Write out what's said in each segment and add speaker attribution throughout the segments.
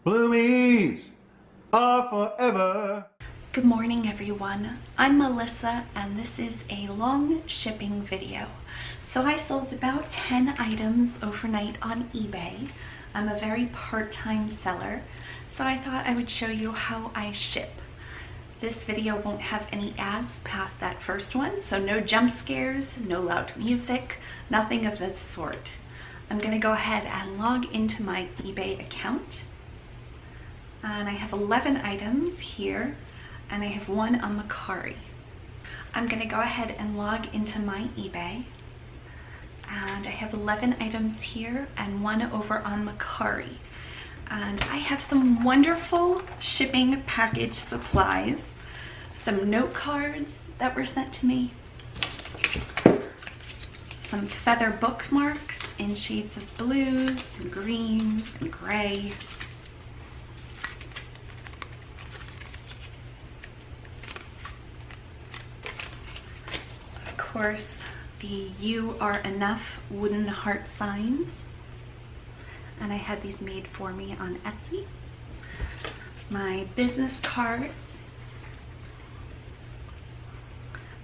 Speaker 1: Bloomies are forever.
Speaker 2: Good morning everyone, I'm Melissa and this is a long shipping video. So I sold about 10 items overnight on eBay. I'm a very part-time seller, so I thought I would show you how I ship. This video won't have any ads past that first one, so no jump scares, no loud music, nothing of that sort. I'm going to go ahead and log into my eBay account. And I have 11 items here, and I have one on Mercari. I'm going to go ahead and log into my eBay, and I have 11 items here and one over on Mercari. And I have some wonderful shipping package supplies, some note cards that were sent to me, some feather bookmarks in shades of blues and greens and gray. Of course, the "You Are Enough" wooden heart signs, and I had these made for me on Etsy. My business cards,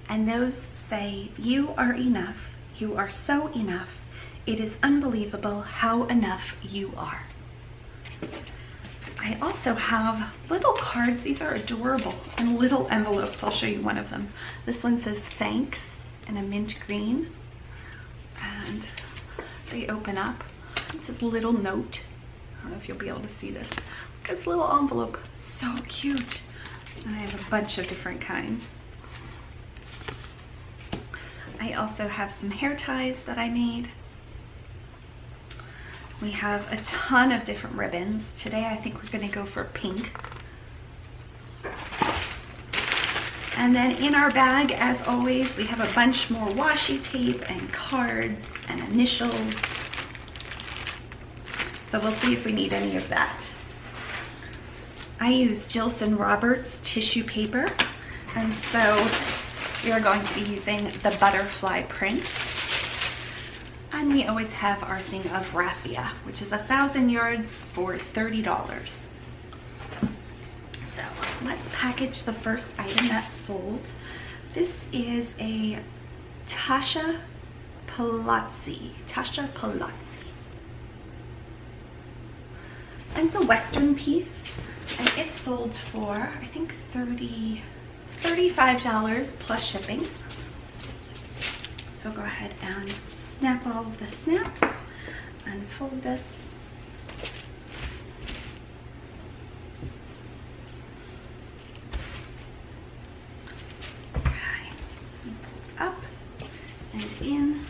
Speaker 2: and those say, "You are enough, you are so enough, it is unbelievable how enough you are." I also have little cards. These are adorable, in little envelopes. I'll show you one of them. This one says "Thanks" in a mint green, and they open up. It says "Little Note." I don't know if you'll be able to see this. Look at this little envelope, so cute. And I have a bunch of different kinds. I also have some hair ties that I made. We have a ton of different ribbons. Today I think we're going to go for pink. And then in our bag, as always, we have a bunch more washi tape and cards and initials. So we'll see if we need any of that. I use Jilson Roberts tissue paper, and so we are going to be using the butterfly print. And we always have our thing of raffia, which is 1,000 yards for $30. So let's package the first item that's sold. This is a Tasha Palazzi. And it's a Western piece, and it sold for, I think, $35 plus shipping. So go ahead and snap all of the snaps, unfold this. Okay, pulled up and in,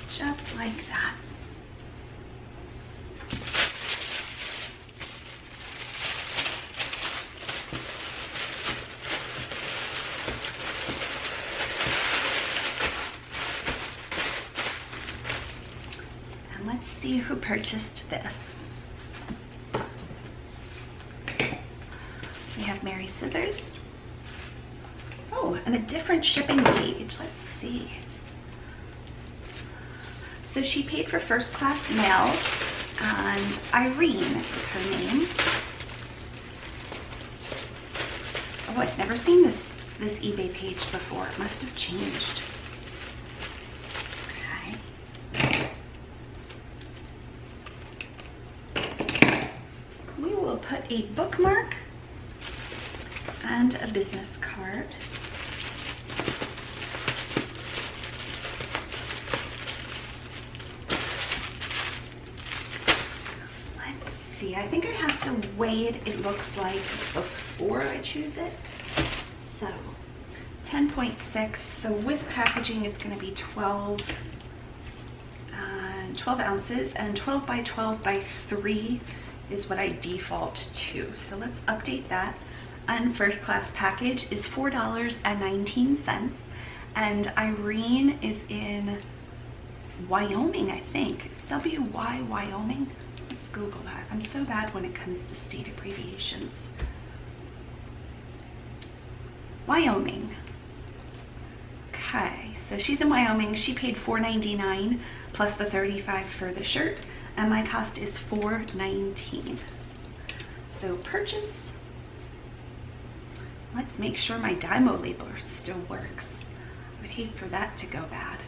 Speaker 2: just like that. Let's see who purchased this. We have Mary Scissors. Oh, and a different shipping page. Let's see. So she paid for first class mail, and Irene is her name. Oh, I've never seen this eBay page before. It must have changed. Put a bookmark and a business card. Let's see, I think I have to weigh it looks like, before I choose it. So 10.6, so with packaging it's going to be 12 ounces, and 12 by 12 by 3 is what I default to. So let's update that. And first class package is $4.19, and Irene is in Wyoming, I think. It's W-Y, Wyoming. Let's Google that. I'm so bad when it comes to state abbreviations. Wyoming. Okay, so she's in Wyoming. She paid $4.99 plus the $35 for the shirt, and my cost is $4.19. So purchase. Let's make sure my Dymo labeler still works. I would hate for that to go bad.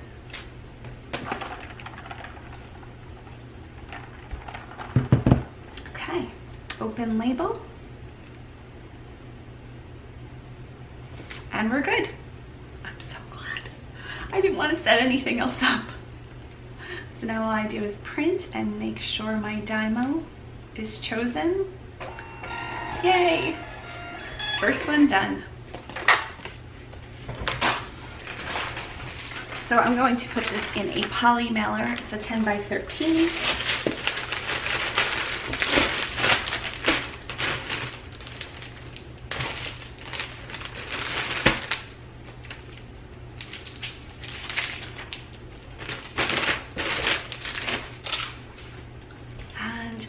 Speaker 2: Okay, open label. And we're good. I'm so glad. I didn't want to set anything else up. So now all I do is print and make sure my Dymo is chosen. Yay! First one done. So I'm going to put this in a poly mailer. It's a 10 by 13.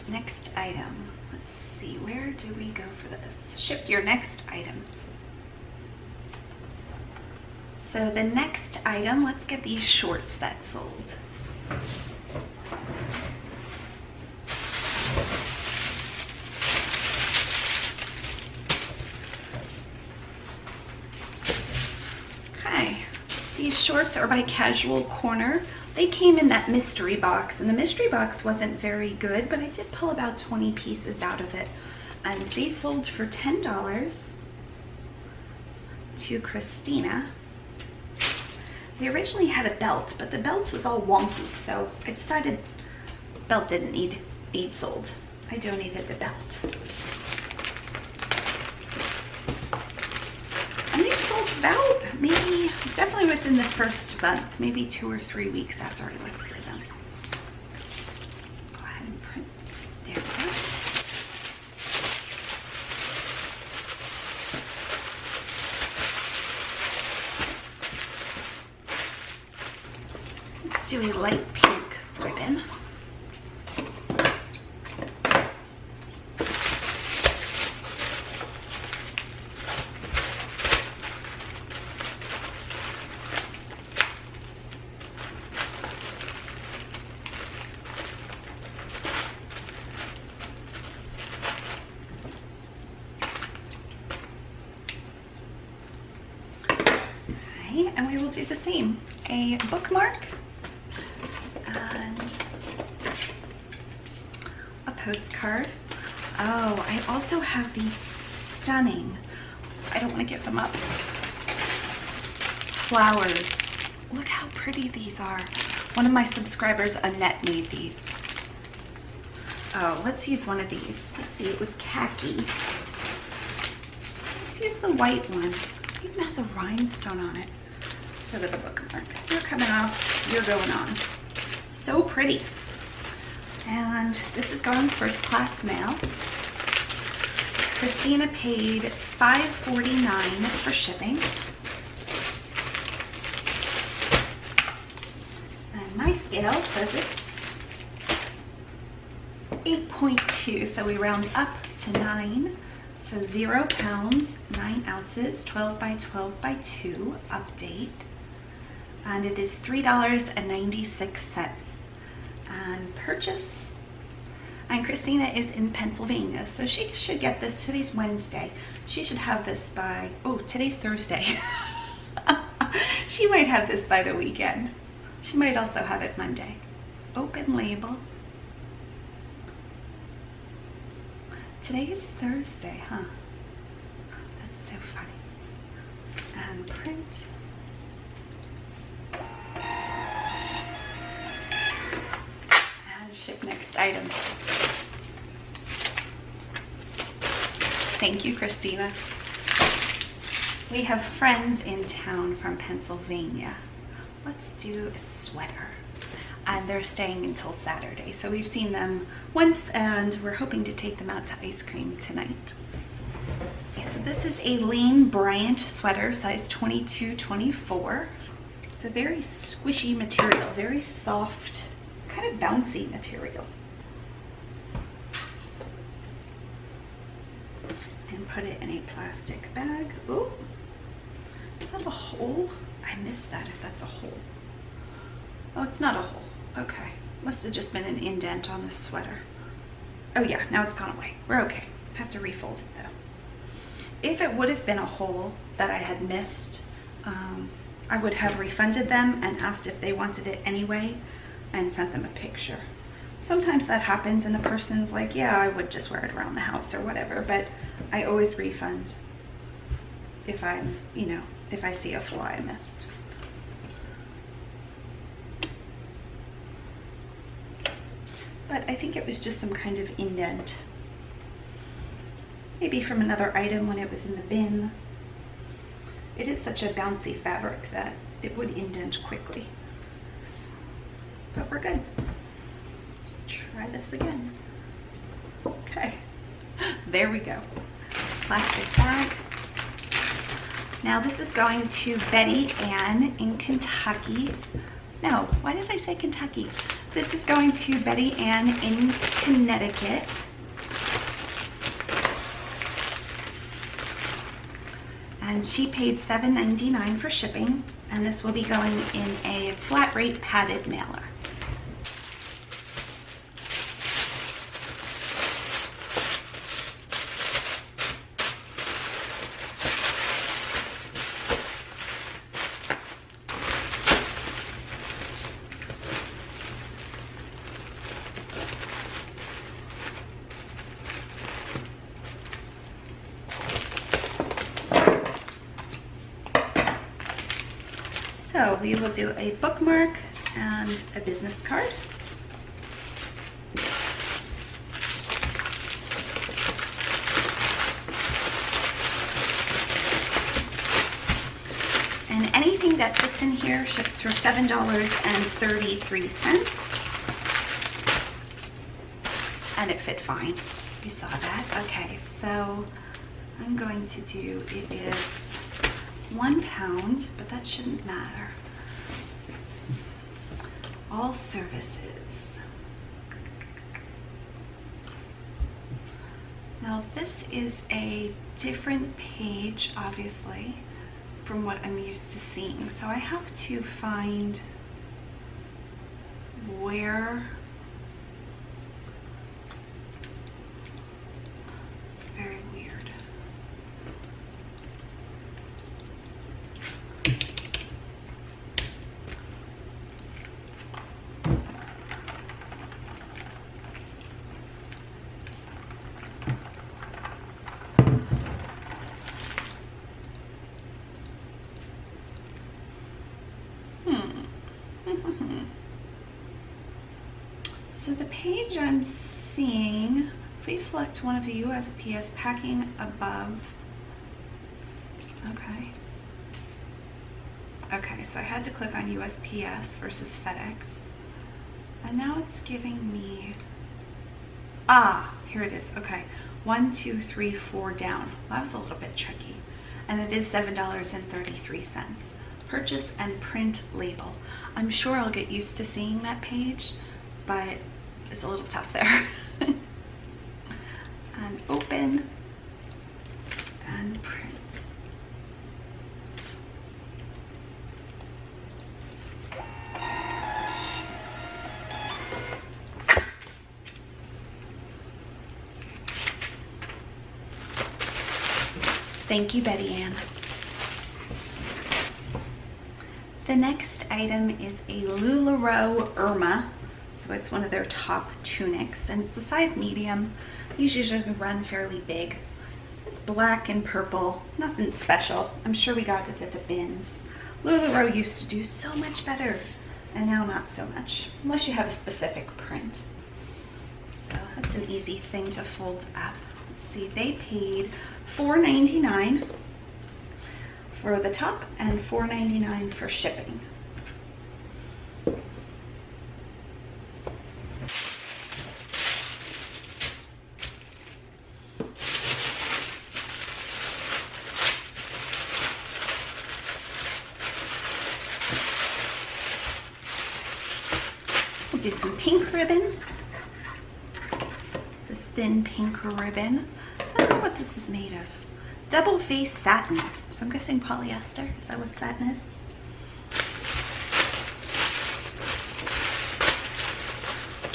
Speaker 2: Next item. Let's see, where do we go for this? Ship your next item. So the next item, let's get these shorts that sold. Okay, these shorts are by Casual Corner. They came in that mystery box, and the mystery box wasn't very good, but I did pull about 20 pieces out of it. And they sold for $10 to Christina. They originally had a belt, but the belt was all wonky, so I decided belt didn't need sold. I donated the belt. And they sold about maybe, definitely within the first month, maybe 2 or 3 weeks after I listed them. Go ahead and print. There we go. Let's do a light pink ribbon. And we will do the same. A bookmark and a postcard. Oh, I also have these stunning, I don't want to give them up, flowers. Look how pretty these are. One of my subscribers, Annette, made these. Oh, let's use one of these. Let's see, it was khaki. Let's use the white one. It even has a rhinestone on it. Instead of a bookmark. You're coming off, you're going on. So pretty. And this is going first class mail. Christina paid $5.49 for shipping. And my scale says it's 8.2, so we round up to 9. So 0 pounds, 9 ounces, 12 by 12 by 2, update. And it is $3.96. And purchase. And Christina is in Pennsylvania, so she should get this. Today's Wednesday. She should have this by, oh, today's Thursday. She might have this by the weekend. She might also have it Monday. Open label. Today is Thursday, huh? That's so funny. And print. And ship next item. Thank you, Christina. We have friends in town from Pennsylvania. Let's do a sweater. And they're staying until Saturday. So we've seen them once and we're hoping to take them out to ice cream tonight. Okay, so this is a Lane Bryant sweater, size 22-24. It's a very squishy material, very soft, kind of bouncy material. And put it in a plastic bag. Ooh, is that a hole? I missed that if that's a hole. Oh, it's not a hole. Okay. Must have just been an indent on this sweater. Oh yeah, now it's gone away. We're okay. I have to refold it though. If it would have been a hole that I had missed, I would have refunded them and asked if they wanted it anyway and sent them a picture. Sometimes that happens and the person's like, yeah, I would just wear it around the house or whatever, but I always refund if I'm, you know, if I see a flaw I missed. But I think it was just some kind of indent. Maybe from another item when it was in the bin. It is such a bouncy fabric that it would indent quickly. But we're good. Let's try this again. Okay, there we go. Plastic bag. Now this is going to Betty Ann in Kentucky. No, why did I say Kentucky? This is going to Betty Ann in Connecticut. And she paid $7.99 for shipping, and this will be going in a flat rate padded mailer. So we will do a bookmark and a business card. And anything that fits in here ships for $7.33. And it fit fine. You saw that? Okay, so I'm going to do, it is £1, but that shouldn't matter. All services. Now this is a different page, obviously, from what I'm used to seeing. So I have to find where. It's very weird. So the page I'm seeing, please select one of the USPS packing above. Okay. Okay, so I had to click on USPS versus FedEx. And now it's giving me, here it is. Okay, 1, 2, 3, 4 down. That was a little bit tricky. And it is $7.33. Purchase and print label. I'm sure I'll get used to seeing that page, but it's a little tough there. And open and print. Thank you, Betty Ann. The next item is a LuLaRoe Irma. So it's one of their top tunics, and it's the size medium. These usually run fairly big. It's black and purple, nothing special. I'm sure we got it at the bins. LuLaRoe used to do so much better, and now not so much, unless you have a specific print. So that's an easy thing to fold up. Let's see, they paid $4.99 for the top and $4.99 for shipping. We'll do some pink ribbon. This thin pink ribbon. I don't know what this is made of. Double face satin. So I'm guessing polyester. Is that what satin is?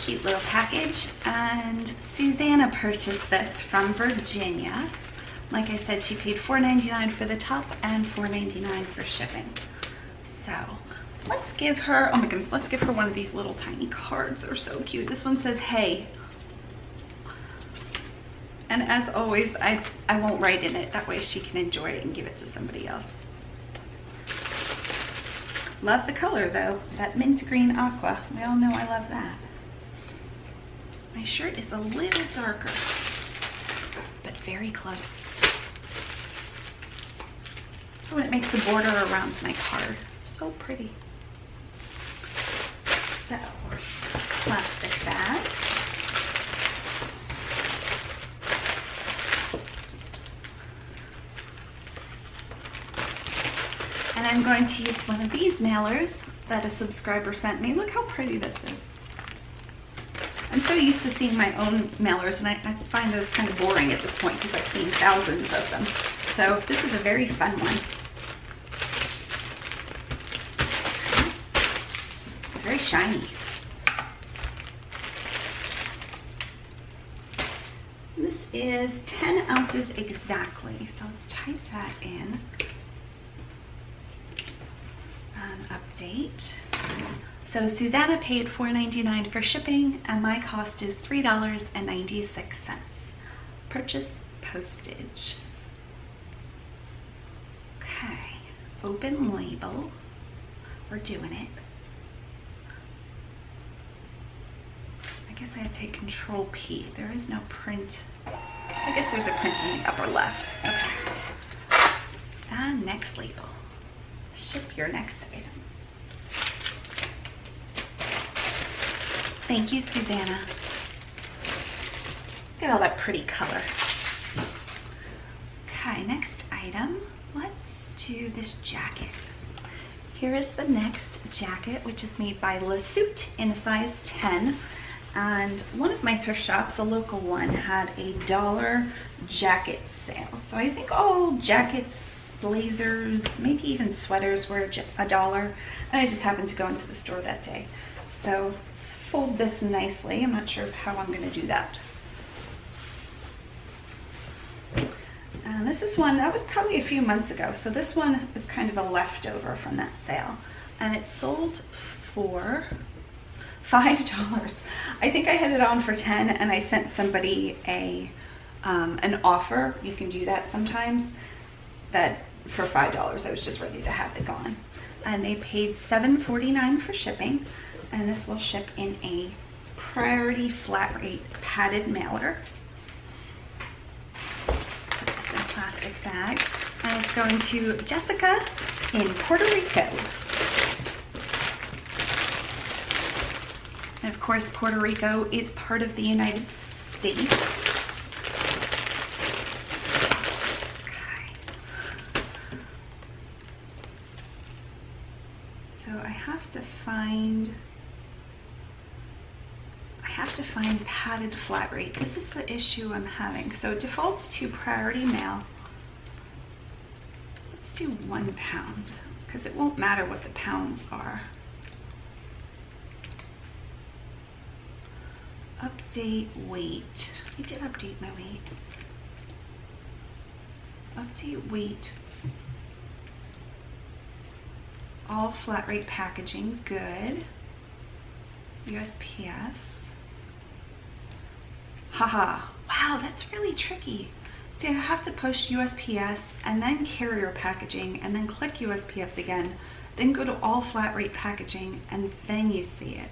Speaker 2: cute little package, and Susanna purchased this from Virginia. Like I said, she paid $4.99 for the top and $4.99 for shipping. So let's give her, oh my goodness, let's give her one of these little tiny cards. They're so cute. This one says, hey. And as always, I won't write in it. That way she can enjoy it and give it to somebody else. Love the color though, that mint green aqua. We all know I love that. My shirt is a little darker, but very close. Oh, and it makes a border around my card. So pretty. So, plastic bag. And I'm going to use one of these mailers that a subscriber sent me. Look how pretty this is. I'm so used to seeing my own mailers, and I find those kind of boring at this point because I've seen thousands of them. So this is a very fun one. It's very shiny. This is 10 ounces exactly, so let's type that in. Update. So Susanna paid $4.99 for shipping, and my cost is $3.96. Purchase postage. Okay, open label. We're doing it. I guess I have to take Control P. There is no print. I guess there's a print in the upper left. Okay. And next label. Ship your next item. Thank you, Susanna. Look at all that pretty color. Okay, next item. Let's do this jacket. Here is the next jacket, which is made by Le Suit in a size 10. And one of my thrift shops, a local one, had a $1 jacket sale. So I think all jackets, blazers, maybe even sweaters were $1. And I just happened to go into the store that day. So let's fold this nicely. I'm not sure how I'm going to do that. And this is one that was probably a few months ago. So this one is kind of a leftover from that sale. And it sold for $5. I think I had it on for 10 and I sent somebody an offer. You can do that sometimes. That for $5. I was just ready to have it gone. And they paid $7.49 for shipping. And this will ship in a priority flat rate padded mailer. Put this in a plastic bag. And it's going to Jessica in Puerto Rico. And of course, Puerto Rico is part of the United States. Okay. So I have to find padded flat rate. This is the issue I'm having. So it defaults to priority mail. Let's do 1 pound because it won't matter what the pounds are. Update weight. I did update my weight. Update weight. All flat rate packaging. Good. USPS. Haha. Wow, that's really tricky. See, I have to push USPS and then carrier packaging and then click USPS again. Then go to all flat rate packaging and then you see it.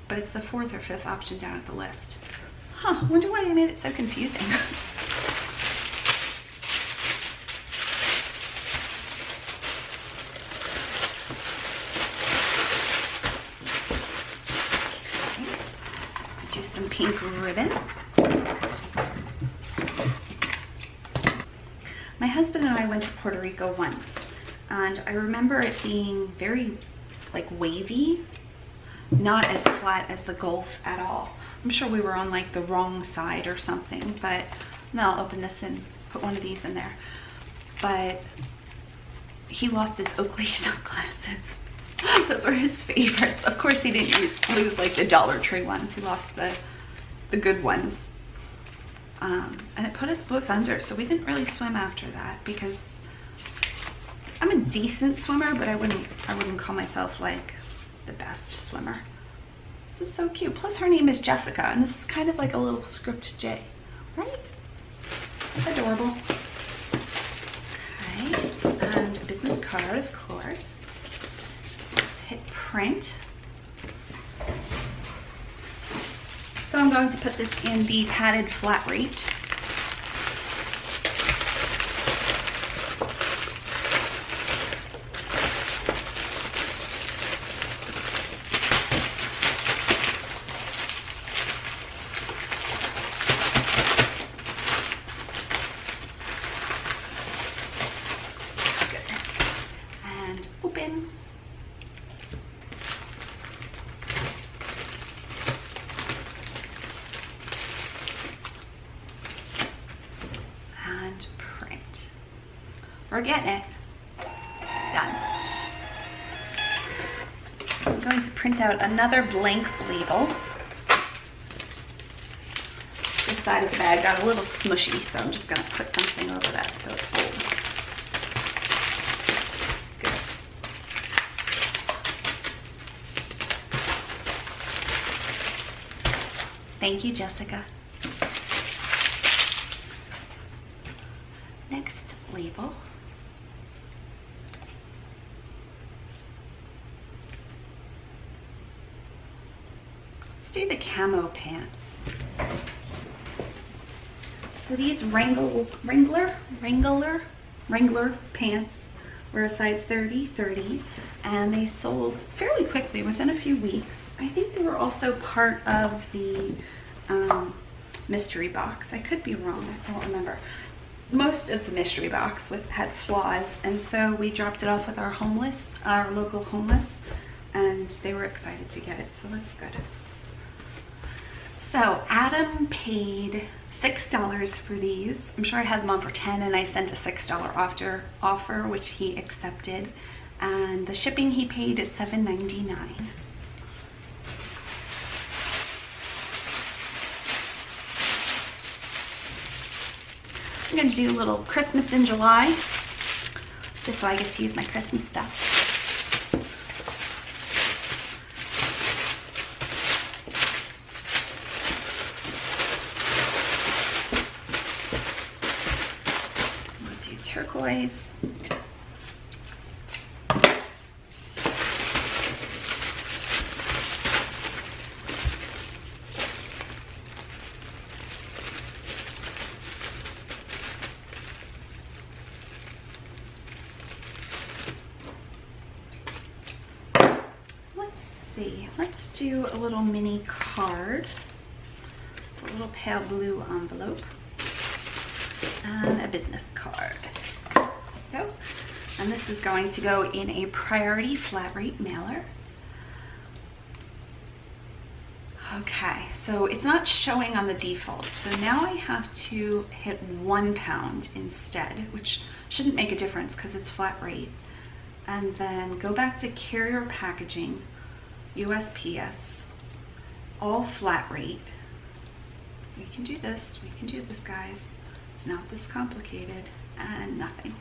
Speaker 2: But it's the 4th or 5th option down at the list. Huh, wonder why I made it so confusing. Okay. Do some pink ribbon. My husband and I went to Puerto Rico once, and I remember it being very like wavy. Not as flat as the Gulf at all. I'm sure we were on like the wrong side or something, but now I'll open this and put one of these in there. But he lost his Oakley sunglasses. Those were his favorites. Of course, he didn't lose like the Dollar Tree ones. He lost the good ones. And it put us both under, so we didn't really swim after that because I'm a decent swimmer, but I wouldn't call myself like the best swimmer. This is so cute. Plus her name is Jessica, and this is kind of like a little script J, right? It's adorable. Okay, and a business card, of course. Let's hit print. So I'm going to put this in the padded flat rate. We're getting it. Done. I'm going to print out another blank label. This side of the bag got a little smushy, so I'm just going to put something over that so it holds. Good. Thank you, Jessica. Next label. Do the camo pants. So these Wrangler pants were a size 30, and they sold fairly quickly within a few weeks. I think they were also part of the mystery box. I could be wrong, I don't remember. Most of the mystery box had flaws, and so we dropped it off with our local homeless, and they were excited to get it, so that's good. So Adam paid $6 for these. I'm sure I had them on for $10, and I sent a $6 offer, which he accepted. And the shipping he paid is $7.99. I'm going to do a little Christmas in July, just so I get to use my Christmas stuff. Turquoise. Let's see. Let's do a little mini card. A little pale blue envelope. And a business card. Go. And this is going to go in a priority flat rate mailer. Okay, so it's not showing on the default. So now I have to hit 1 pound instead, which shouldn't make a difference because it's flat rate. And then go back to carrier packaging, USPS, all flat rate. We can do this, guys. It's not this complicated, and nothing.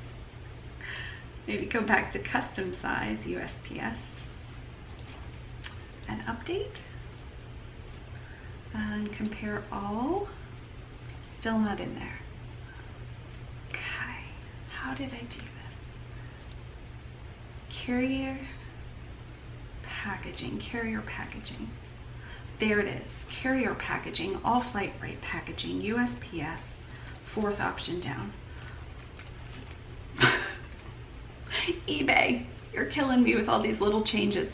Speaker 2: Maybe go back to custom size, USPS, and update, and compare all. Still not in there. Okay, how did I do this? Carrier packaging. There it is, carrier packaging, all flight rate packaging, USPS, 4th option down. eBay, you're killing me with all these little changes.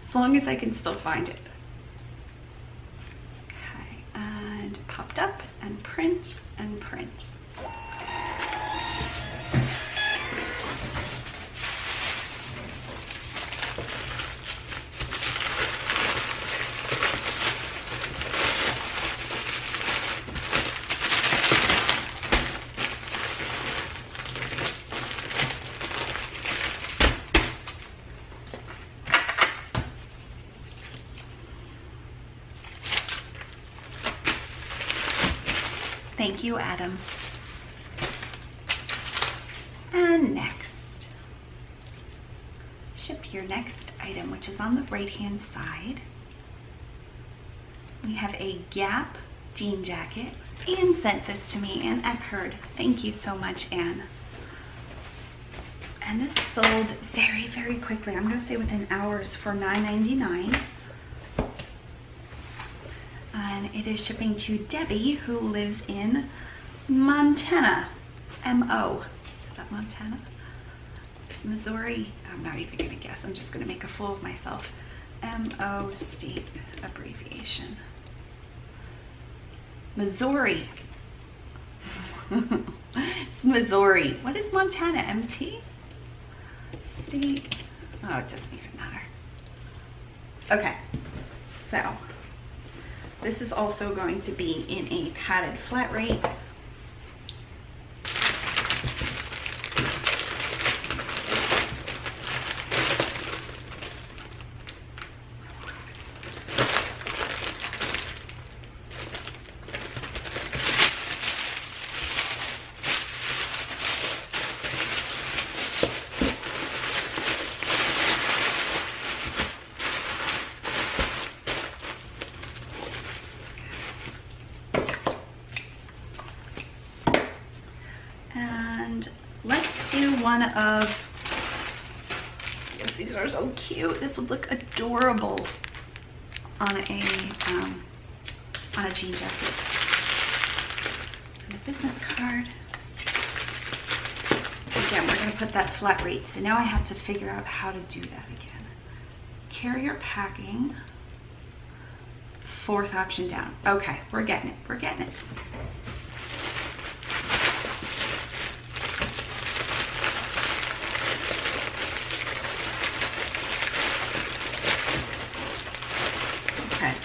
Speaker 2: As long as I can still find it. Okay, and popped up, and print, and print. Thank you, Adam. And next, ship your next item, which is on the right-hand side. We have a Gap jean jacket. Anne sent this to me, Anne Eckerd. Thank you so much, Anne. And this sold very, very quickly. I'm gonna say within hours for $9.99. And it is shipping to Debbie, who lives in Montana. M-O. Is that Montana? It's Missouri. I'm not even gonna guess. I'm just gonna make a fool of myself. M-O state abbreviation. Missouri. It's Missouri. What is Montana? MT? State. Oh, it doesn't even matter. Okay, so this is also going to be in a padded flat rate. One of, yes, these are so cute. This would look adorable on a jean jacket. And a business card. Again, we're going to put that flat rate. So now I have to figure out how to do that again. Carrier packing. Fourth option down. Okay, we're getting it. We're getting it.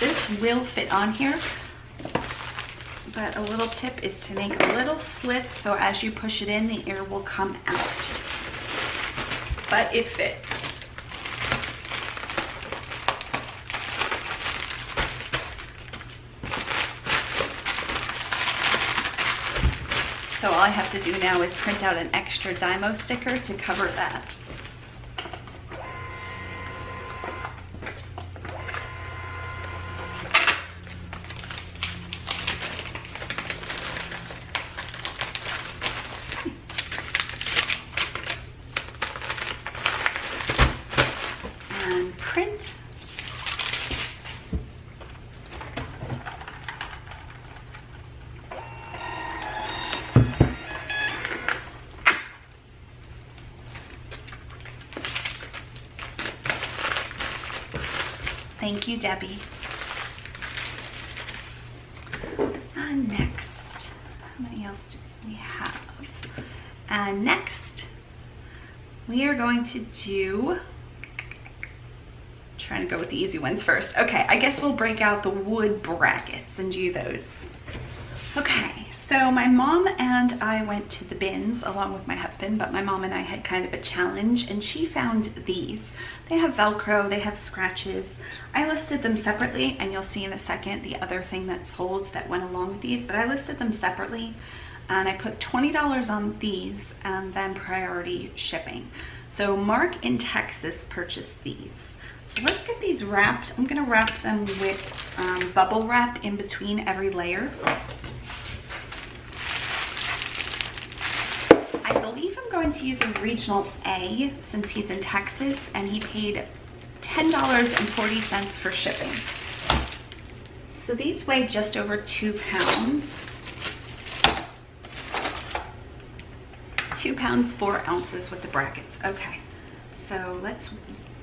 Speaker 2: This will fit on here, but a little tip is to make a little slit so as you push it in, the air will come out. But it fit. So all I have to do now is print out an extra Dymo sticker to cover that. Thank you, Debbie. And next, how many else do we have? And next, we are going to do, trying to go with the easy ones first. Okay, I guess we'll break out the wood brackets and do those. Okay, so my mom and I went to the bins along with my husband, but my mom and I had kind of a challenge and she found these. They have Velcro, they have scratches. I listed them separately and you'll see in a second the other thing that sold that went along with these, but I listed them separately and I put $20 on these and then priority shipping. So Mark in Texas purchased these. So let's get these wrapped. I'm gonna wrap them with bubble wrap in between every layer. I believe I'm going to use a regional A since he's in Texas and he paid $10.40 for shipping. So these weigh just over 2 pounds. 2 pounds, 4 ounces with the brackets. Okay, so let's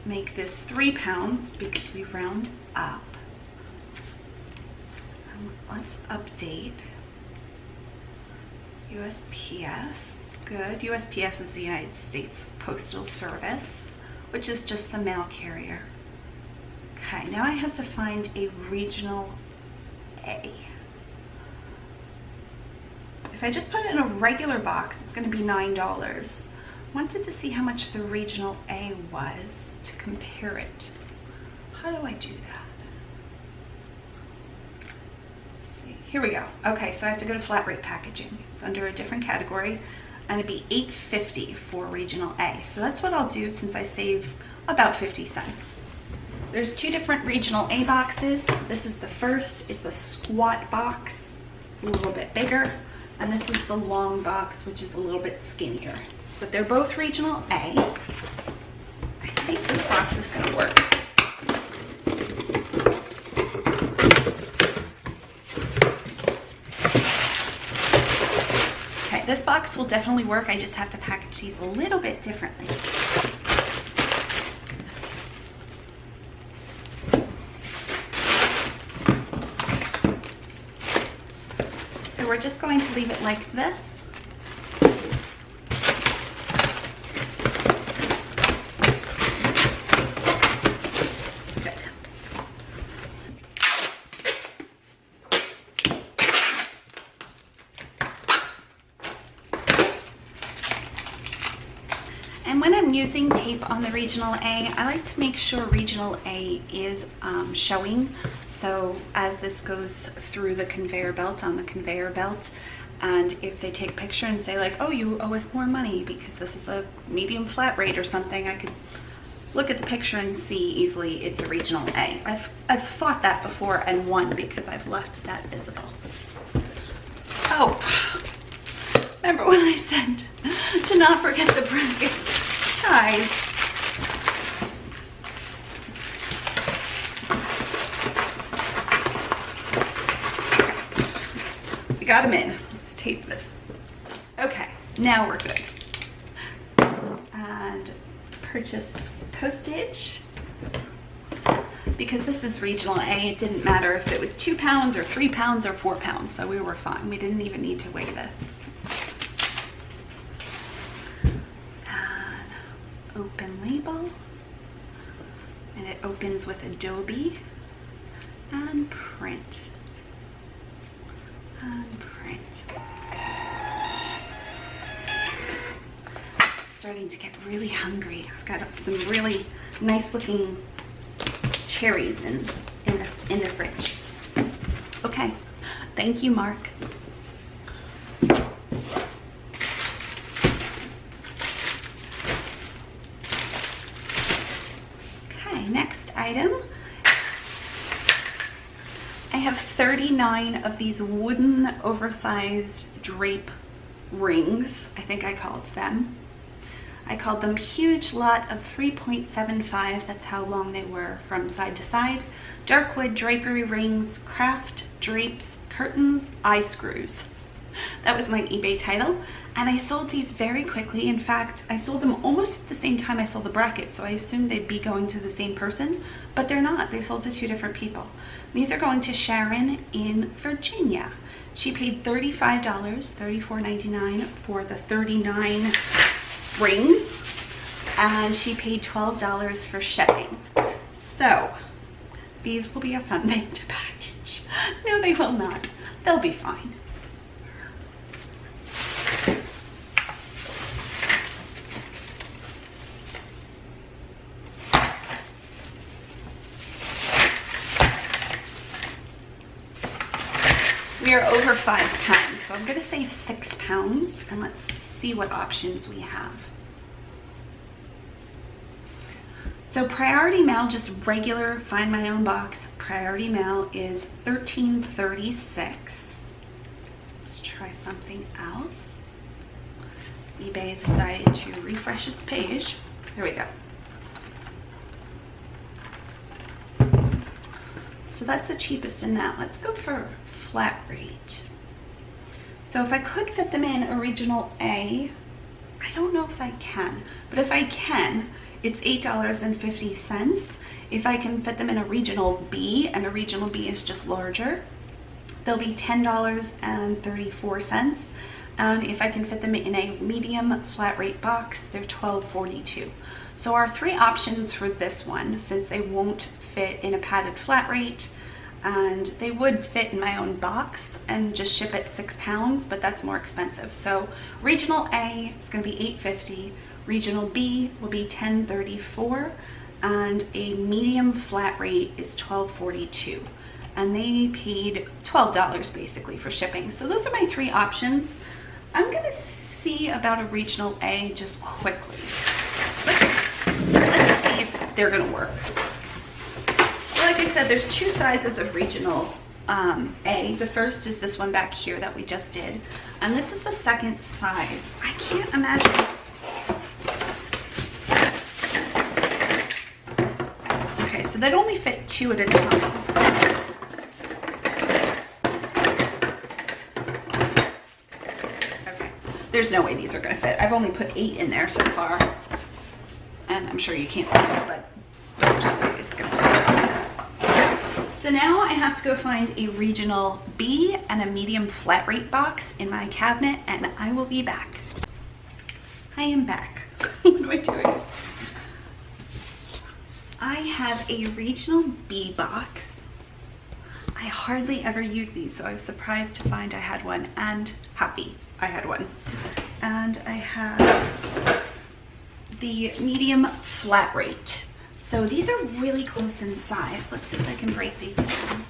Speaker 2: make this 3 pounds because we round up. Let's update USPS. Good. USPS is the United States Postal Service, which is just the mail carrier. Okay, now I have to find a regional A. If I just put it in a regular box, it's going to be $9. Wanted to see how much the regional A was to compare it. How do I do that? Let's see here we go. Okay, so I have to go to flat rate packaging. It's under a different category, and it'd be $8.50 for regional A. So that's what I'll do since I save about 50 cents. There's two different regional A boxes. This is the first, it's a squat box. It's a little bit bigger. And this is the long box, which is a little bit skinnier. But they're both regional A. I think this box is gonna work. Okay, this box will definitely work. I just have to package these a little bit differently. So we're just going to leave it like this. Good. And when I'm using tape on the regional A, I like to make sure regional A is showing. So as this goes through the conveyor belt, on the conveyor belt, and if they take a picture and say like, oh, you owe us more money because this is a medium flat rate or something, I could look at the picture and see easily it's a regional A. I've fought that before and won because I've left that visible. Oh, remember when I said to not forget the brackets? Guys. We got them in. Let's tape this. Okay, now we're good. And purchase postage. Because this is regional A, it didn't matter if it was 2 pounds or 3 pounds or 4 pounds, so we were fine. We didn't even need to weigh this. And open label. And it opens with Adobe. And print. And print. Starting to get really hungry. I've got some really nice looking cherries in the fridge. Okay, thank you, Mark. Okay, next item. I have 39 of these wooden oversized drape rings, I think I called them. I called them huge lot of 3.75, that's how long they were from side to side. Dark wood drapery rings, craft drapes, curtains, eye screws. That was my eBay title. And I sold these very quickly. In fact, I sold them almost at the same time I sold the brackets, so I assumed they'd be going to the same person, but they're not. They sold to two different people. These are going to Sharon in Virginia. She paid $35, $34.99 for the 39 rings, and she paid $12 for shipping. So these will be a fun thing to package. No, they will not. They'll be fine. We are over 5 pounds, so I'm gonna say 6 pounds, and let's see what options we have. So priority mail, just regular find my own box, priority mail is $13.36. Let's try something else. eBay has decided to refresh its page. There we go. So that's the cheapest in that. Let's go for flat rate. So if I could fit them in original A, I don't know if I can, but if I can, it's $8.50. If I can fit them in a regional B, and a regional B is just larger, they'll be $10.34. And if I can fit them in a medium flat rate box, they're $12.42. So our three options for this one, since they won't fit in a padded flat rate, and they would fit in my own box and just ship at 6 pounds, but that's more expensive. So regional A is going to be $8.50, regional B will be $10.34, and a medium flat rate is $12.42. and they paid $12 basically for shipping. So those are my 3 options. I'm gonna see about a regional A just quickly. Let's see if they're gonna work. So like I said, there's 2 sizes of regional A. The first is this one back here that we just did, and this is the second size. I can't imagine. Okay, so they'd only fit 2 at a time. Okay, there's no way these are gonna fit. I've only put 8 in there so far, and I'm sure you can't see it, but there's no way it's gonna fit. So now I have to go find a regional B and a medium flat rate box in my cabinet, and I will be back. I am back. What am I doing? I have a regional B box. I hardly ever use these, so I was surprised to find I had one, and happy I had one. And I have the medium flat rate. So these are really close in size. Let's see if I can break these down.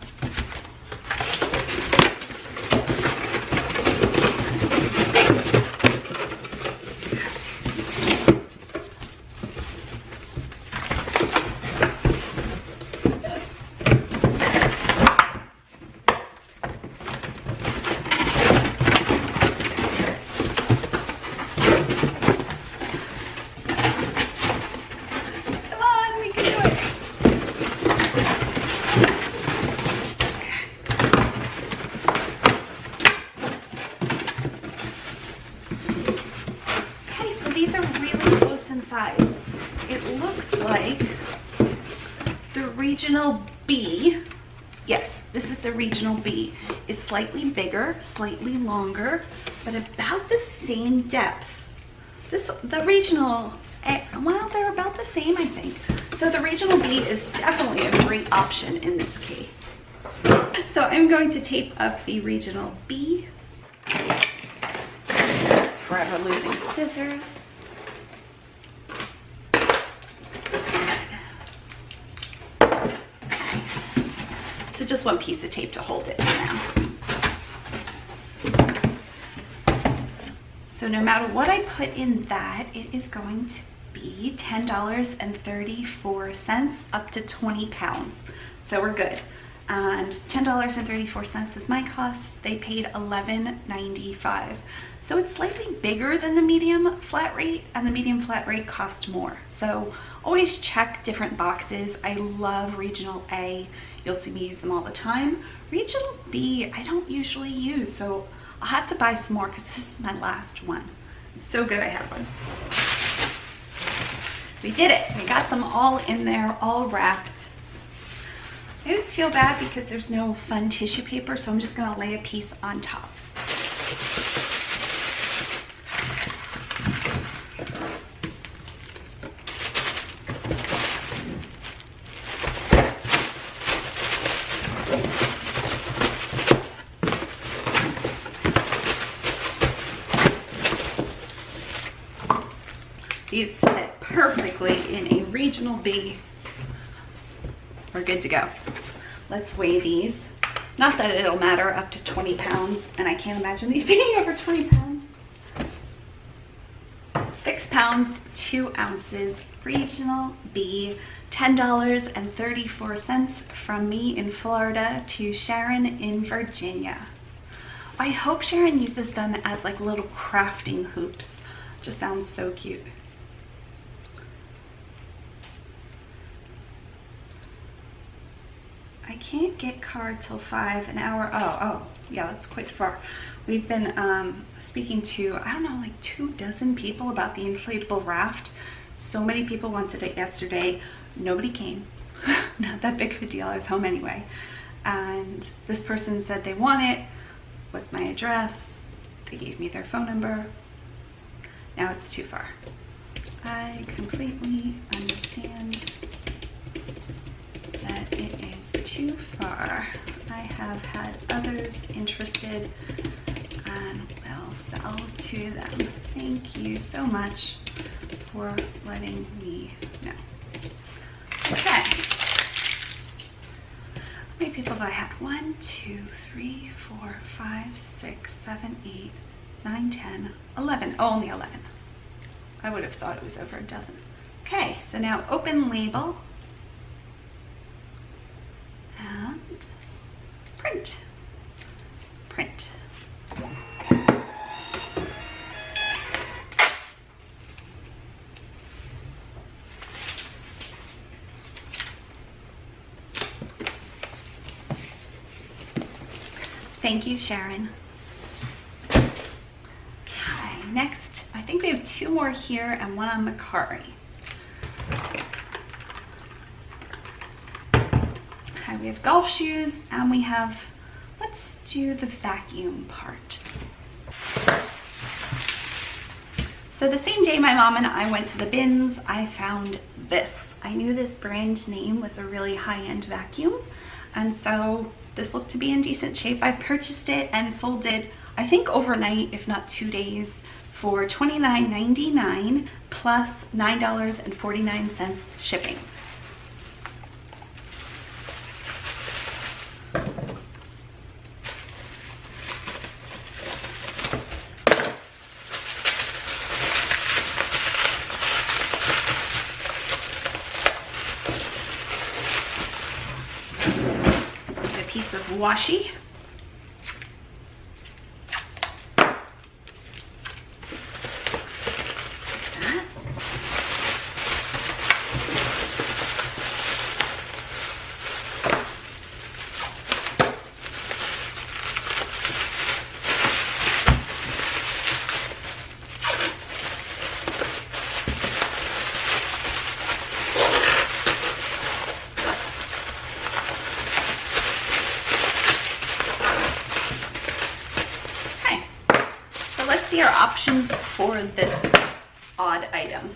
Speaker 2: Size. It looks like the regional B, yes, this is the regional B, is slightly bigger, slightly longer, but about the same depth. The regional, well, they're about the same, I think. So the regional B is definitely a great option in this case. So I'm going to tape up the regional B. Forever losing scissors. So just one piece of tape to hold it now. So no matter what I put in that, it is going to be $10.34 up to 20 pounds. So we're good. And $10.34 is my cost. They paid $11.95. So it's slightly bigger than the medium flat rate, and the medium flat rate cost more. So always check different boxes. I love regional A. You'll see me use them all the time. Regional B, I don't usually use, so I'll have to buy some more because this is my last one. It's so good I have one. We did it. We got them all in there, all wrapped. I always feel bad because there's no fun tissue paper, so I'm just gonna lay a piece on top. These fit perfectly in a regional B. We're good to go. Let's weigh these. Not that it'll matter, up to 20 pounds, and I can't imagine these being over 20 pounds. 6 pounds, 2 ounces, regional B, $10.34 from me in Florida to Sharon in Virginia. I hope Sharon uses them as like little crafting hoops. Just sounds so cute. I can't get card till 5 an hour. Oh, yeah, that's quite far. We've been speaking to, I don't know, like 24 people about the inflatable raft. So many people wanted it yesterday. Nobody came. Not that big of a deal. I was home anyway. And this person said they want it. What's my address? They gave me their phone number. Now it's too far. I completely understand that it is too far. I have had others interested and will sell to them. Thank you so much for letting me know. Okay. Maybe people do I have? 1, 2, 3, 4, 5, 6, 7, 8, 9, 10, 11. Oh, only 11. I would have thought it was over a dozen. Okay, so now open label and print. Print. Thank you, Sharon. Okay, next, I think we have 2 more here and 1 on Macari. Okay, we have golf shoes and we have, let's do the vacuum part. So the same day my mom and I went to the bins, I found this. I knew this brand name was a really high-end vacuum, and so this looked to be in decent shape. I purchased it and sold it, I think overnight, if not 2 days, for $29.99 plus $9.49 shipping. Piece of washi. See our options for this odd item.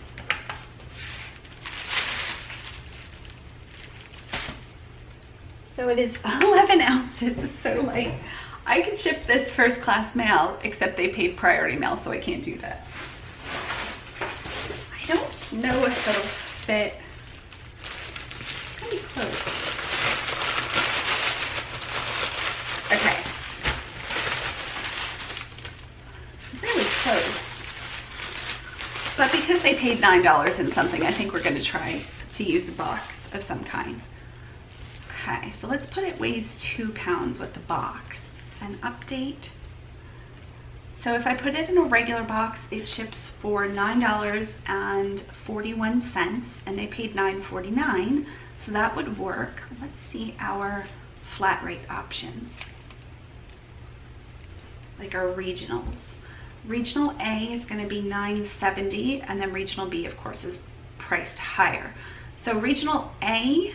Speaker 2: So it is 11 ounces, it's so light. I could ship this first class mail, except they paid priority mail, so I can't do that. I don't know if it'll fit. It's gonna be close. Okay. Close. But because they paid $9 and something, I think we're going to try to use a box of some kind. Okay, so let's put it weighs 2 pounds with the box and update. So if I put it in a regular box, it ships for $9.41 and they paid $9.49, so that would work. Let's see our flat rate options, like our regionals. Regional A is going to be $9.70, and then Regional B, of course, is priced higher. So Regional A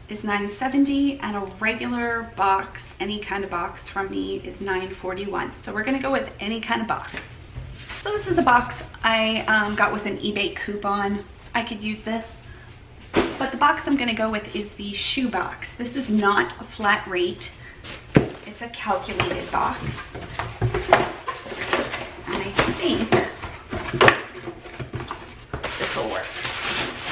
Speaker 2: is $9.70, and a regular box, any kind of box from me, is $9.41. So we're going to go with any kind of box. So this is a box I got with an eBay coupon. I could use this, but the box I'm going to go with is the shoe box. This is not a flat rate. It's a calculated box. I think this will work.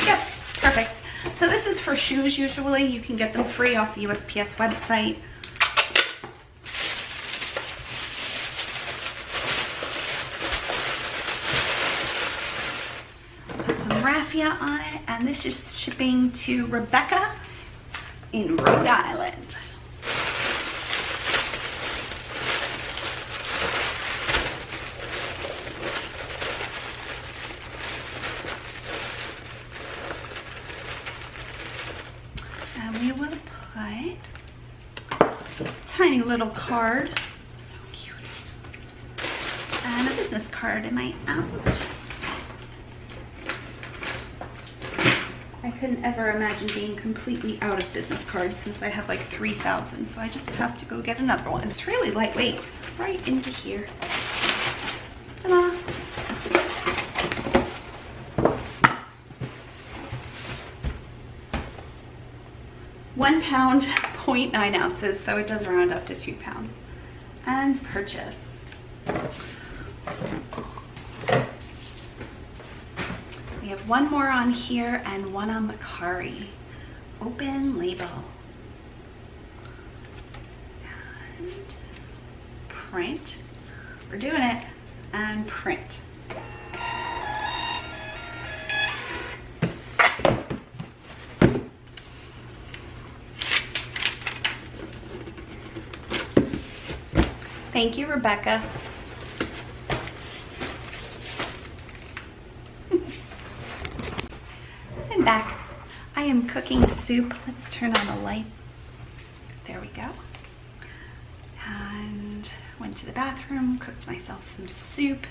Speaker 2: Yep, perfect. So this is for shoes. Usually you can get them free off the USPS website. Put some raffia on it, and this is shipping to Rebecca in Rhode Island. We will put a tiny little card, so cute, and a business card. Am I out? I couldn't ever imagine being completely out of business cards since I have like 3,000, so I just have to go get another one. It's really lightweight, right into here. Ta-da! £1 pound, 0.9 ounces, so it does round up to 2 pounds. And purchase. We have 1 more on here and 1 on Macari. Open label. print. We're doing it. And print. Thank you, Rebecca. I'm back. I am cooking soup. Let's turn on the light. There we go. And went to the bathroom, cooked myself some soup.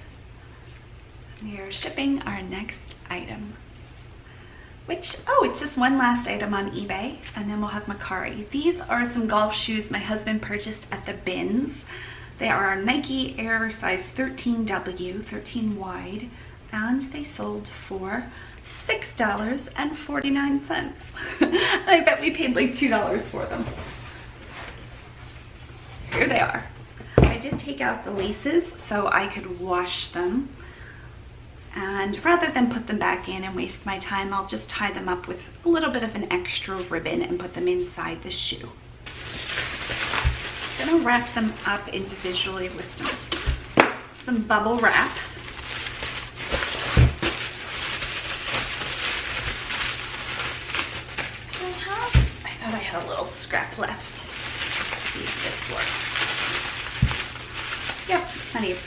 Speaker 2: We are shipping our next item. Which, oh, it's just one last item on eBay, and then we'll have Macari. These are some golf shoes my husband purchased at the bins. They are Nike Air size 13W, 13 wide, and they sold for $6.49. I bet we paid like $2 for them. Here they are. I did take out the laces so I could wash them. And rather than put them back in and waste my time, I'll just tie them up with a little bit of an extra ribbon and put them inside the shoe. I'm gonna wrap them up individually with some bubble wrap. Do I have? I thought I had a little scrap left. Let's see if this works. Yep, plenty.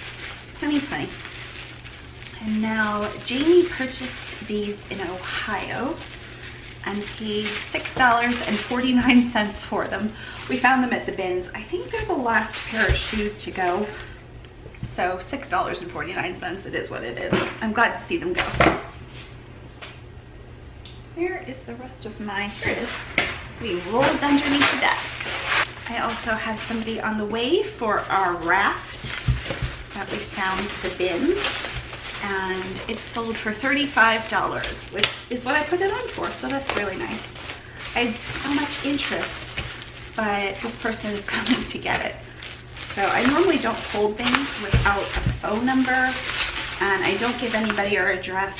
Speaker 2: And now Jamie purchased these in Ohio and paid $6.49 for them. We found them at the bins. I think they're the last pair of shoes to go. So $6.49, it is what it is. I'm glad to see them go. Where is the rest of my, here it is. We rolled underneath the desk. I also have somebody on the way for our raft that we found at the bins. And it sold for $35, which is what I put it on for, so that's really nice. I had so much interest, but this person is coming to get it. So I normally don't hold things without a phone number, and I don't give anybody our address.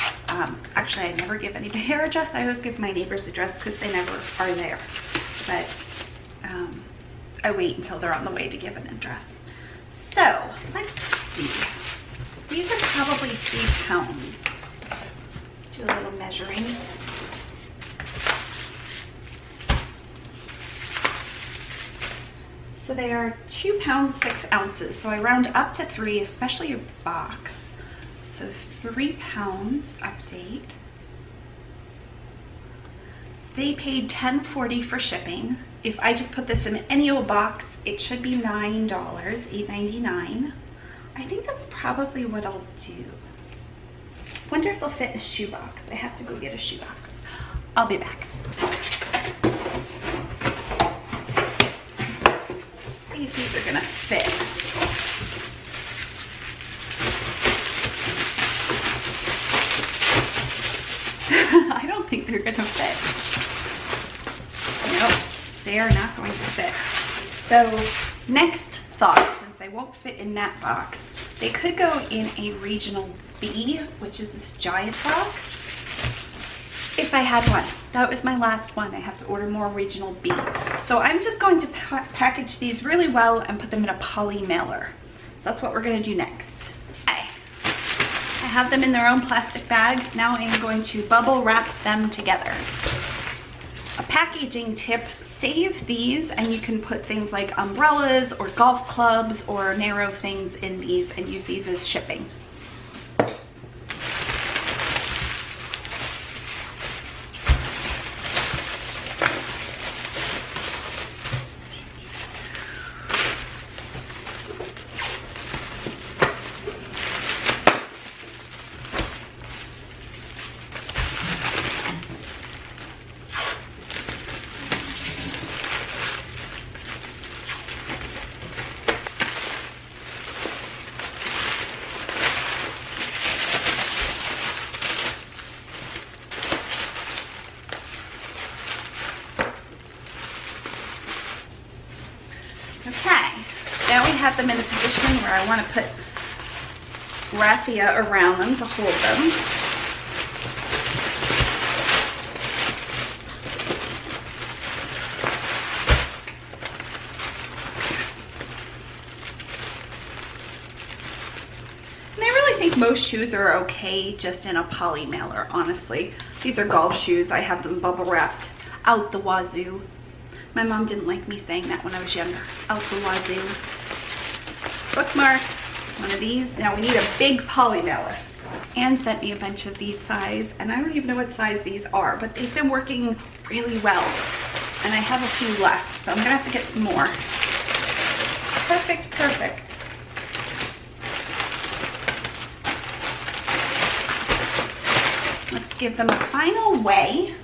Speaker 2: Actually, I never give anybody our address. I always give my neighbor's address because they never are there. But I wait until they're on the way to give an address. So let's see. These are probably 3 pounds. Let's do a little measuring. So they are 2 pounds 6 ounces. So I round up to 3, especially a box. So 3 pounds update. They paid $10.40 for shipping. If I just put this in any old box, it should be $9, $8.99. I think that's probably what I'll do. Wonder if they'll fit in a shoebox. I have to go get a shoebox. I'll be back. See if these are gonna fit. I don't think they're gonna fit. No, they are not going to fit. So next thought. They won't fit in that box. They could go in a regional B, which is this giant box, if I had one. That was my last one. I have to order more regional B. So I'm just going to package these really well and put them in a poly mailer. So that's what we're going to do next. Okay. I have them in their own plastic bag. Now I'm going to bubble wrap them together. A packaging tip, save these and you can put things like umbrellas or golf clubs or narrow things in these and use these as shipping. Now we have them in a position where I want to put raffia around them to hold them. think most shoes are okay just in a poly mailer, honestly. These are golf shoes. I have them bubble wrapped out the wazoo. My mom didn't like me saying that when I was younger. Out the wazoo. Bookmark, one of these. Now we need a big poly mailer. Anne sent me a bunch of these size, and I don't even know what size these are, but they've been working really well. And I have a few left, so I'm gonna have to get some more. Perfect, perfect. Let's give them a final weigh.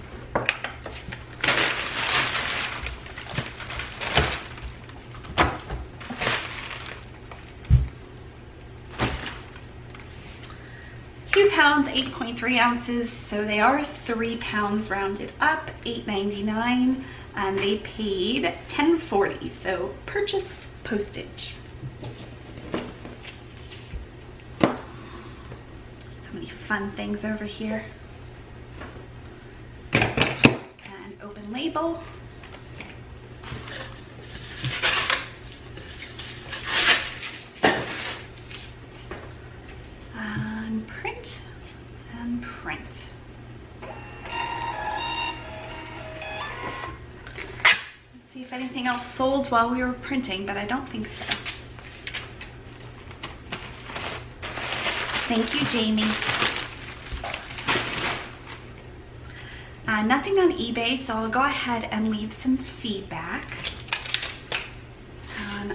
Speaker 2: £2, 8.3 ounces, so they are 3 pounds rounded up, $8.99, and they paid $10.40, so purchase postage. So many fun things over here. And open label. Print and print. Let's see if anything else sold while we were printing, but I don't think so. Thank you, Jamie. Nothing on eBay, so I'll go ahead and leave some feedback.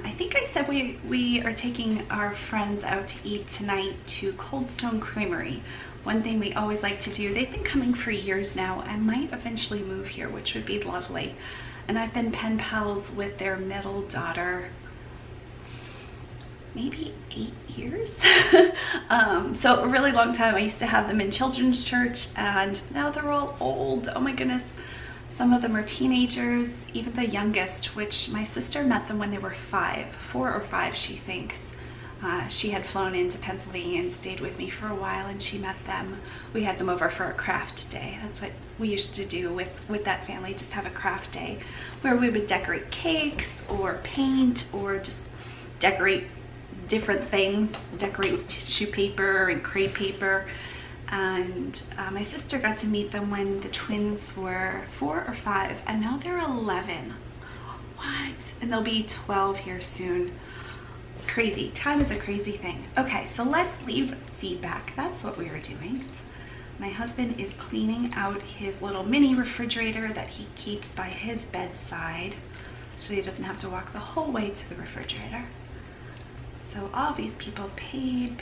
Speaker 2: I think I said we are taking our friends out to eat tonight to Cold Stone Creamery. One thing we always like to do, they've been coming for years now and might eventually move here, which would be lovely. And I've been pen pals with their middle daughter maybe 8 years. So a really long time. I used to have them in children's church, and now they're all old. Oh my goodness. Some of them are teenagers, even the youngest, which my sister met them when they were 4 or 5, she thinks. She had flown into Pennsylvania and stayed with me for a while, and she met them. We had them over for a craft day. That's what we used to do with that family, just have a craft day where we would decorate cakes or paint or just decorate different things, decorate tissue paper and crepe paper. And my sister got to meet them when the twins were 4 or 5, and now they're 11. What? And they'll be 12 here soon. It's crazy. Time is a crazy thing. Okay, so let's leave feedback. That's what we were doing. My husband is cleaning out his little mini refrigerator that he keeps by his bedside, so he doesn't have to walk the whole way to the refrigerator. So all these people paid.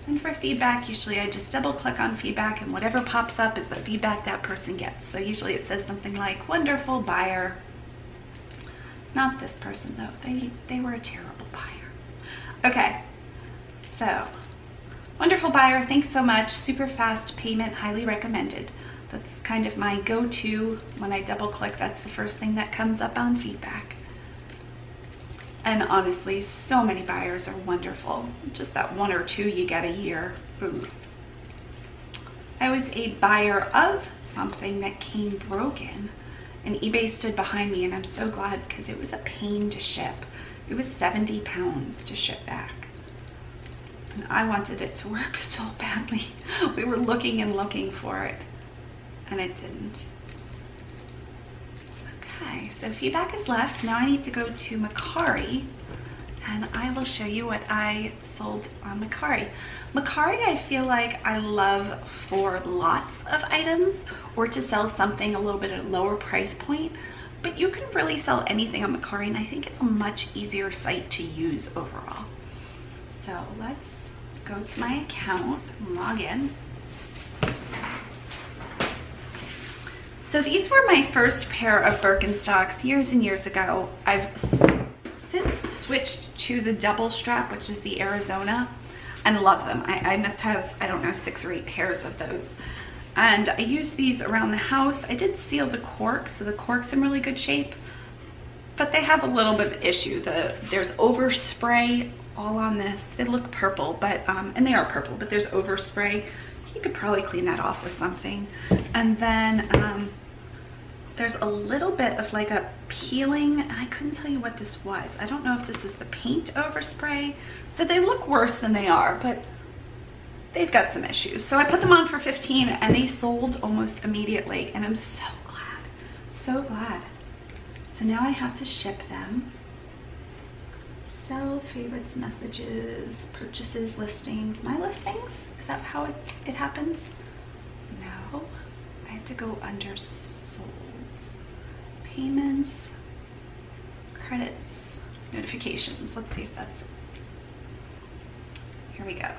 Speaker 2: And for feedback, usually I just double click on feedback, and whatever pops up is the feedback that person gets. So usually it says something like, wonderful buyer. Not this person though, they were a terrible buyer. Okay, so wonderful buyer, thanks so much, super fast payment, highly recommended. That's kind of my go-to. When I double click, that's the first thing that comes up on feedback. And honestly, so many buyers are wonderful. Just that 1 or 2 you get a year. Ooh. I was a buyer of something that came broken, and eBay stood behind me, and I'm so glad, because it was a pain to ship. It was 70 pounds to ship back. And I wanted it to work so badly. We were looking and looking for it, and it didn't. Okay, so feedback is left. Now I need to go to Mercari, and I will show you what I sold on Mercari. Mercari, I feel like I love for lots of items, or to sell something a little bit at a lower price point, but you can really sell anything on Mercari, and I think it's a much easier site to use overall. So let's go to my account and log in. So these were my first pair of Birkenstocks years and years ago. I've since switched to the double strap, which is the Arizona, and love them. I must have, I don't know, 6 or 8 pairs of those. And I use these around the house. I did seal the cork, so the cork's in really good shape, but they have a little bit of issue. There's overspray all on this. They look purple, but and they are purple, but there's overspray. You could probably clean that off with something. And then there's a little bit of like a peeling, and I couldn't tell you what this was. I don't know if this is the paint overspray. So they look worse than they are, but they've got some issues. So I put them on for 15 and they sold almost immediately, and I'm so glad, so glad. So now I have to ship them. Sell, favorites, messages, purchases, listings. My listings? Is that how it happens? No. I have to go under sold. Payments, credits, notifications. Let's see if that's it. Here we go.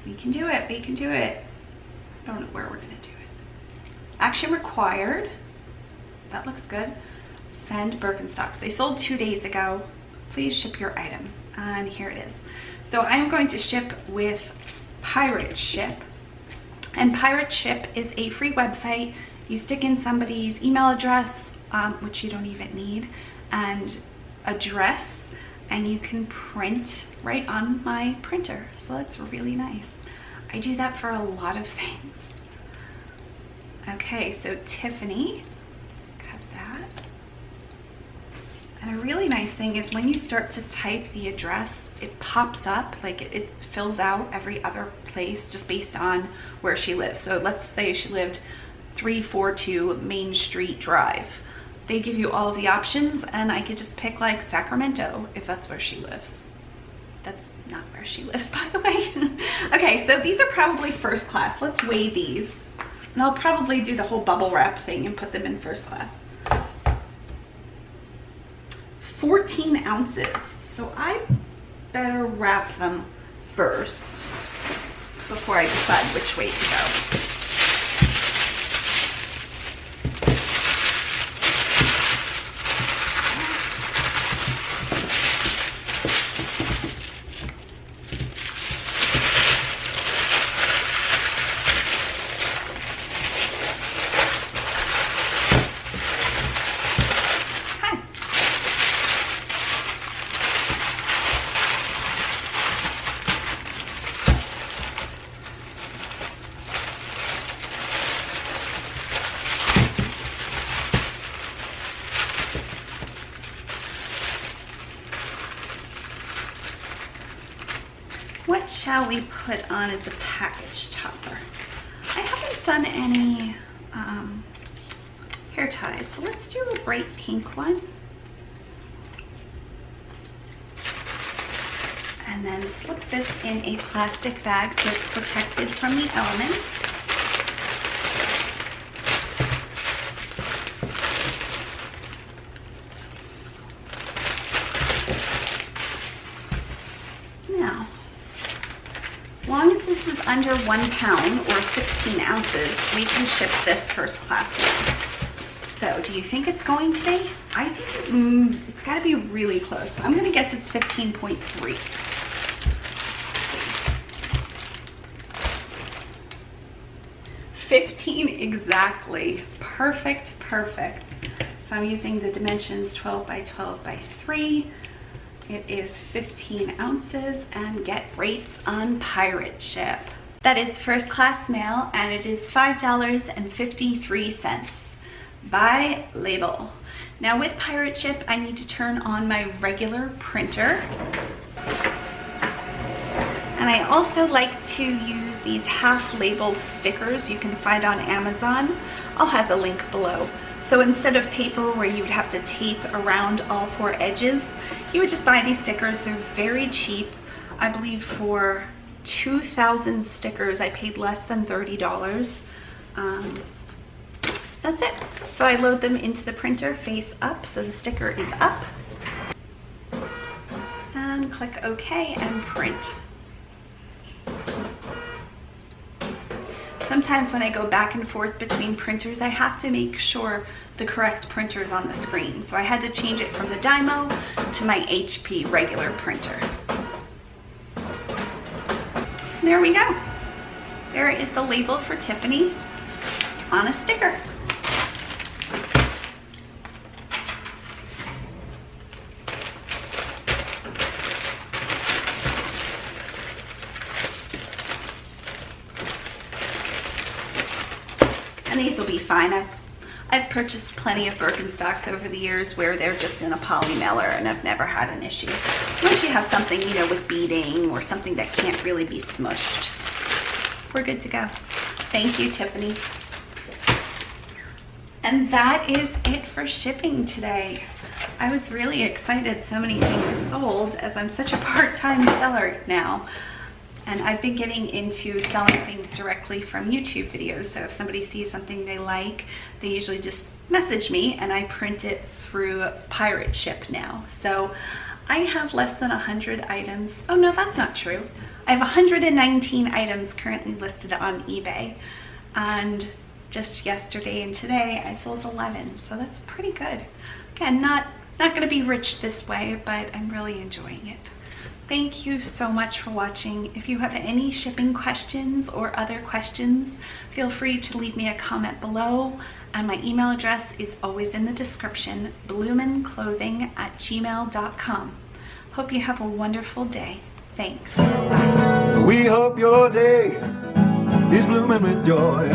Speaker 2: We can do it. We can do it. I don't know where we're going to do it. Action required. That looks good. Send Birkenstocks. They sold 2 days ago. Please ship your item. And here it is. So I'm going to ship with Pirate Ship. And Pirate Ship is a free website. You stick in somebody's email address, which you don't even need, and address, and you can print right on my printer. So that's really nice. I do that for a lot of things. Okay, so Tiffany, let's cut that. And a really nice thing is when you start to type the address, it pops up, like it fills out every other place just based on where she lives. So let's say she lived 342 Main Street Drive. They give you all of the options, and I could just pick like Sacramento if that's where she lives. That's not where she lives, by the way. Okay, so these are probably first class. Let's weigh these. And I'll probably do the whole bubble wrap thing and put them in first class. 14 ounces. So I better wrap them first before I decide which way to go. What shall we put on as a package topper? I haven't done any hair ties, so let's do a bright pink one. And then slip this in a plastic bag so it's protected from the elements. Now, as long as this is under 1 pound or 16 ounces, we can ship this first class now. So do you think it's going today? I think it's got to be really close. I'm going to guess it's 15.3. 15 exactly. Perfect, perfect. So I'm using the dimensions 12 by 12 by 3. It is 15 ounces, and get rates on Pirate Ship. That is first class mail, and it is $5.53 by label. Now with Pirate Ship, I need to turn on my regular printer. And I also like to use these half label stickers you can find on Amazon. I'll have the link below. So instead of paper where you would have to tape around all 4 edges, you would just buy these stickers. They're very cheap. I believe for 2,000 stickers, I paid less than $30. That's it. So I load them into the printer face up, so the sticker is up. And click OK and print. Sometimes when I go back and forth between printers, I have to make sure the correct printer is on the screen. So I had to change it from the Dymo to my HP regular printer. There we go. There is the label for Tiffany on a sticker. fine. I've purchased plenty of Birkenstocks over the years where they're just in a poly mailer, and I've never had an issue. Unless you have something, you know, with beading or something that can't really be smushed. We're good to go. Thank you, Tiffany. And that is it for shipping today. I was really excited so many things sold, as I'm such a part-time seller now. And I've been getting into selling things directly from YouTube videos. So if somebody sees something they like, they usually just message me and I print it through Pirate Ship now. So I have less than 100 items. Oh no, that's not true. I have 119 items currently listed on eBay. And just yesterday and today I sold 11. So that's pretty good. Again, not gonna be rich this way, but I'm really enjoying it. Thank you so much for watching. If you have any shipping questions or other questions, feel free to leave me a comment below. And my email address is always in the description, bloominclothing@gmail.com. Hope you have a wonderful day. Thanks. Bye.
Speaker 1: We hope your day is blooming with joy.